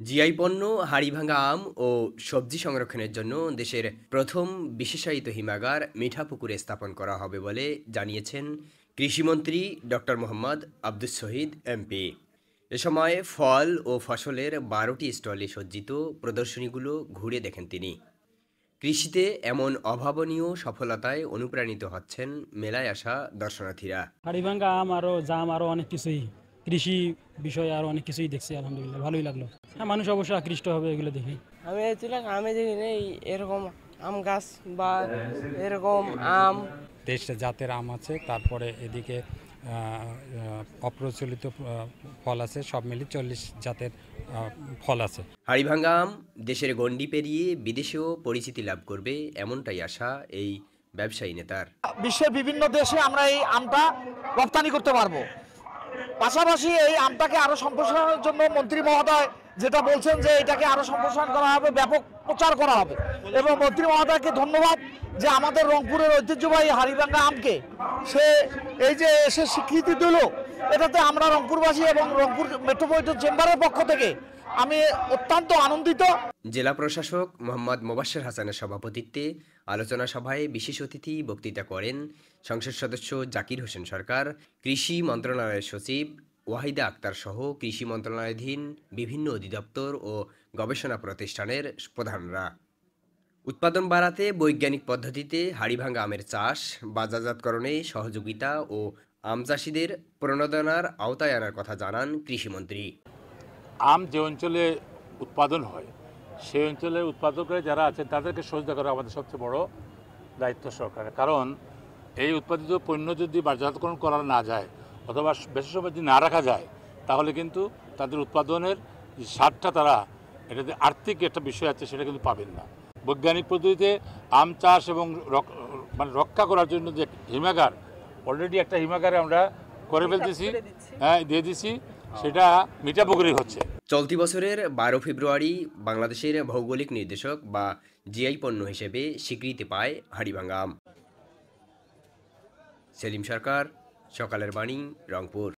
GI পণ্য হাড়িভাঙা আম ও সবজি সংরক্ষণের জন্য দেশের প্রথম বিশেষায়িত হিমাগার মিঠাপুকুরে স্থাপন করা হবে বলে জানিয়েছেন কৃষিমন্ত্রী ডক্টর মোহাম্মদ আব্দুস শহীদ এমপি। এ সময় ফল ও ফসলের ১২টি স্টলে সজ্জিত প্রদর্শনীগুলো ঘুরে দেখেন তিনি। কৃষিতে এমন অভাবনীয় সফলতায় অনুপ্রাণিত হচ্ছেন মেলায় আসা দর্শনার্থীরা। হাড়িভাঙ্গা আম আরও জাম আরও অনেক কিছুই কৃষি বিষয়ে আরও অনেক কিছুই দেখছি, আলহামদুলিল্লাহ ভালোই লাগলো। হ্যাঁ, মানুষ অবশ্যই আকৃষ্ট হবে এগুলো দেখে। আমি এসেছিলাম, আমি দেখিনি এরকম আম গাছ বা এরকম আম ২৩টা জাতের আম আছে, তারপরে এদিকে অপ্রচলিত ফল আছে, সব মিলিয়ে ৪০ জাতের ফল আছে। হাড়িভাঙা আম দেশের গণ্ডি পেরিয়ে বিদেশেও পরিচিতি লাভ করবে এমনটাই আশা এই ব্যবসায়ী নেতার। বিশ্বের বিভিন্ন দেশে আমরা এই আমটা রপ্তানি করতে পারবো। পাশাপাশি এই আমটাকে আরো সম্প্রসারণের জন্য মন্ত্রী মহোদয় যেটা বলছেন যে এটাকে আরো সম্প্রসারণ করা হবে, ব্যাপক প্রচার করা হবে। এবং মন্ত্রী মহোদয়কে ধন্যবাদ যে আমাদের রংপুরের ঐতিহ্যবাহী হাড়িভাঙ্গা আমকে সে এই যে এসে স্বীকৃতি দিল, এটাতে আমরা রংপুরবাসী এবং রংপুর মেট্রোপলিটন চেম্বারের পক্ষ থেকে আমি অত্যন্ত আনন্দিত। জেলা প্রশাসক মোহাম্মদ মোবাশ্বের হাসানের সভাপতিত্বে আলোচনা সভায় বিশেষ অতিথি বক্তৃতা করেন সংসদ সদস্য জাকির হোসেন সরকার, কৃষি মন্ত্রণালয়ের সচিব ওয়াহিদা আক্তার সহ কৃষি মন্ত্রণালয়াধীন বিভিন্ন অধিদপ্তর ও গবেষণা প্রতিষ্ঠানের প্রধানরা। উৎপাদন বাড়াতে বৈজ্ঞানিক পদ্ধতিতে হাড়িভাঙা আমের চাষ, বাজারজাতকরণে সহযোগিতা ও আম চাষিদের প্রণোদনার আওতায় আনার কথা জানান কৃষিমন্ত্রী। আম যে অঞ্চলে উৎপাদন হয় সেই অঞ্চলের উৎপাদকরা যারা আছেন তাদেরকে সহযোগিতা করা আমাদের সবচেয়ে বড় দায়িত্ব সরকারের। কারণ এই উৎপাদিত পণ্য যদি বাজারজাতকরণ করা না যায় অথবা বেশি সময় যদি না রাখা যায় তাহলে কিন্তু তাদের উৎপাদনের যে স্বাদটা তারা এটাতে আর্থিক একটা বিষয় আছে সেটা কিন্তু পাবেন না। বৈজ্ঞানিক পদ্ধতিতে আম চাষ এবং রক্ষা করার জন্য যে হিমাগার, অলরেডি একটা হিমাগারে আমরা করে ফেলতেছি, হ্যাঁ দিয়ে দিছি, সেটা মিঠাপুকুরে হচ্ছে। চলতি বছরের ১২ ফেব্রুয়ারি বাংলাদেশের ভৌগোলিক নির্দেশক বা জিআই পণ্য হিসেবে স্বীকৃতি পায় হাড়িভাঙা আম। সেলিম সরকার, সকালের বাণী, রংপুর।